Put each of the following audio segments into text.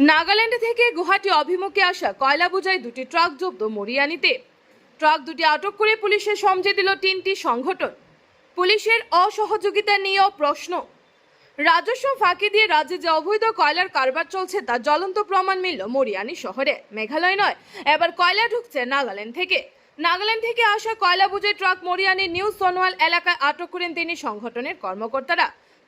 নাগাল্যান্ড থেকে গুয়াহাটি অভিমুখে আসা কয়লা বোঝাই দুটি ট্রাক জব্দ মরিয়ানিতে। ট্রাক দুটি আটক করে পুলিশের সমঝে দিল তিনটি সংগঠন। পুলিশের অসহযোগিতা নিয়েও প্রশ্ন। রাজস্ব ফাঁকি দিয়ে রাজ্যে যে অবৈধ কয়লার কারবার চলছে তার জ্বলন্ত প্রমাণ মিলল মরিয়ানি শহরে। মেঘালয় নয়, এবার কয়লা ঢুকছে নাগাল্যান্ড থেকে। নাগাল্যান্ড থেকে আসা কয়লা বোঝাই ট্রাক মরিয়ানি নিউ সোনওয়াল এলাকায় আটক করেন তিনি সংগঠনের কর্মকর্তারা।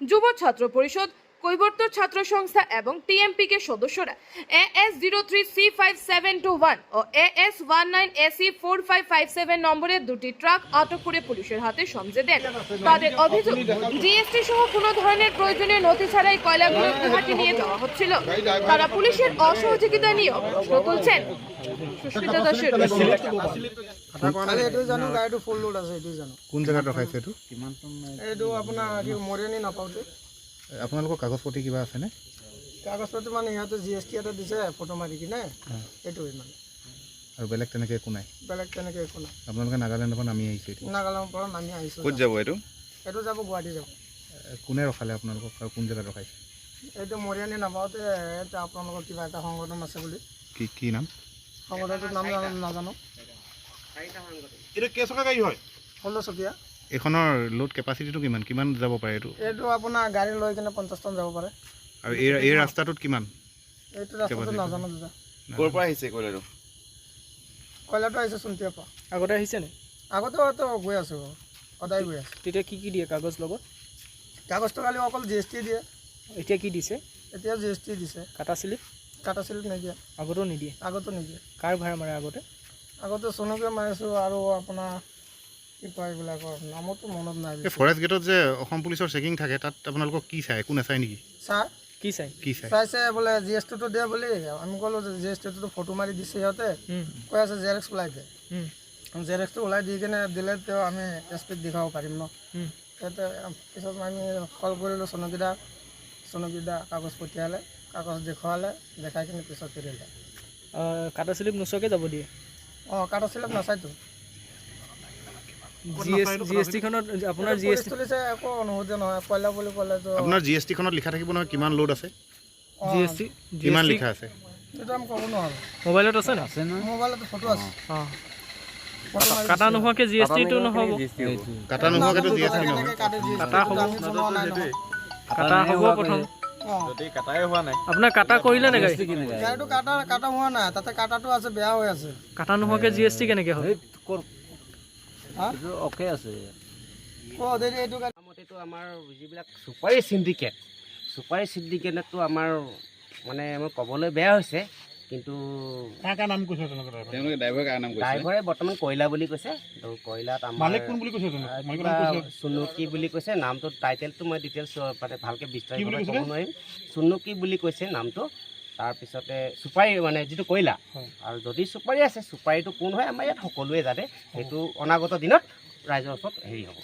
যুব ছাত্র পরিষদ, কৈবর্ত ছাত্র সংস্থা এবং টিএমপি কে সদস্যরা AS03C5721 ও AS19AC4557 নম্বরের দুটি ট্রাক আটক করে পুলিশের হাতে সমঝে দেন। তাদের অভিযোগ, জিএসটি সহ কোনো ধরনের প্রয়োজনীয় নথি ছাড়াই কয়লাগুলো গুয়াহাটি নিয়ে যাওয়া হচ্ছিল। তারা পুলিশের অসহযোগিতা নিয়ে প্রশ্ন তুলছেন। সুস্মিতা দাসের কোন জায়গাত ৰখাইছে এইটো? এইটো আপোনাৰ মৰিয়নি নাপাওঁতে আপোনালোকৰ কাগজ পাতি কিবা আছেনে? কাগজ পাতি মানে ইয়াতে GST এটা দিছে ফটো মাৰি কিনে, এইটোৱে মানে। আৰু বেলেগ তেনেকৈ একো নাই? বেলেগ তেনেকৈ একো নাই। আপোনালোকে নাগালেণ্ডৰ পৰা নামি আহিছে? নাগালেণ্ডৰ পৰা নামি আহিছোঁ। ক'ত যাব এইটো? এইটো যাব গুৱাহাটী যাব। কোনে ৰখালে আপোনালোকক আৰু কোন জেগাত ৰখাইছে? এইটো মৰিয়নি নাপাওঁতে এটা আপোনালোকৰ কিবা এটা সংগঠন আছে বুলি। কি নাম? সংগঠনটোৰ নাম নাজানো। এইটো কেইচকা গাড়ী হয়? 16 চকীয়া। এইখনৰ লোড কেপাচিটিটো কিমান যাব পাৰে এইটো? এইটো আপোনাৰ গাড়ী লৈ কিনে 50 টন যাব পাৰে। আৰু এই ৰাস্তাটোত কিমান? এইটো ৰাস্তাটো নাজানো দাদা। ক'ৰ পৰা আহিছে কয়লাটো? কয়লাটো আহিছে চুন্তিৰ পৰা। আগতে আহিছে নে? আগতে হয়তো গৈ আছোঁ, সদায় গৈ আছোঁ। তেতিয়া কি দিয়ে কাগজ লগত? কাগজটো খালি অকল GST দিয়ে। এতিয়া কি দিছে? এতিয়া GST দিছে। কাটা স্লিপ নিদিয়ে। আগতেও নিদিয়ে? আগতো নিদিয়ে। কাৰ ভাড়া মাৰে আগতে? আগতে সোণকে মাৰিছোঁ আৰু আপোনাৰ কি কয় এইবিলাকৰ নামতো মনত নাই। এই ফৰেষ্ট গেটত যে অসম পুলিচৰ চেকিং থাকে তাত আপোনালোকক কি চাই? একো নাচাই নেকি? ছাৰ কি চাই? চাইছে বোলে GSTটো দিয়ে বুলি। আমি ক'লোঁ যে GSTটো ফটো মাৰি দিছে সিহঁতে, কৈ আছে জেৰক্স ওলাই দিয়ে। জেৰক্সটো ওলাই দি কিনে দিলে তেওঁ আমি SPক দেখাব পাৰিম ন। সিহঁতে পিছত আমি কল কৰিলোঁ চনকিদা কাগজ পঠিয়ালে, কাগজ দেখুৱালে, দেখাই কিনে পিছত ফেৰিলে। কাটা স্লিপ নোচোৱাকৈ যাব দিয়ে? অঁ, কাটা চিলাপ নাচাইতো। GSTখনত আপোনাৰ GST চলিছে একো অনুভূতি নহয়। কয়লা বুলি ক'লেতো আপোনাৰ GSTখনত লিখা থাকিব নহয় কিমান লোড আছে? GST কিমান লিখা আছে? এইটো আমি ক'ব নোৱাৰোঁ। মোবাইলত আছে না? মোবাইলতো ফটো আছে। অঁ, কাটা নোহোৱাকৈ GSTটো নহ'ব? কাটা নোহোৱাকৈতো GST নহয়? কাটা হ'ব। কাটা হ'ব প্ৰথম। যদি কাটাই হোৱা নাই, আপোনাৰ কাটা কৰিলে নে গাড়ী? গাড়ীটো কাটা হোৱা নাই, তাতে কাটাটো আছে, বেয়া হৈ আছে। কাটা নোহোৱাকৈ GST কেনেকৈ হয়? অ'কে আছে। এইটো মতেতো আমাৰ যিবিলাক ছুপাৰী চিণ্ডিকেটতো আমাৰ মানে মই ক'বলৈ বেয়া হৈছে, কিন্তু তেওঁলোকে ড্ৰাইভাৰে কাৰ নাম কৈছে? ড্ৰাইভাৰে বৰ্তমান কয়লা বুলি কৈছে। তো কয়লাত আমাৰ চুনুকি বুলি কৈছে নামটো। টাইটেলটো মই ডিটেইলছ মানে ভালকৈ বিস্তাৰিতভাৱে ক'ব নোৱাৰিম। চুনুকি বুলি কৈছে নামটো। তাৰপিছতে ছুপাৰী মানে যিটো কয়লা, আৰু যদি ছুপাৰী আছে, ছুপাৰীটো কোন হয় আমাৰ ইয়াত সকলোৱে জানে। সেইটো অনাগত দিনত ৰাইজৰ ওচৰত হেৰি হ'ব।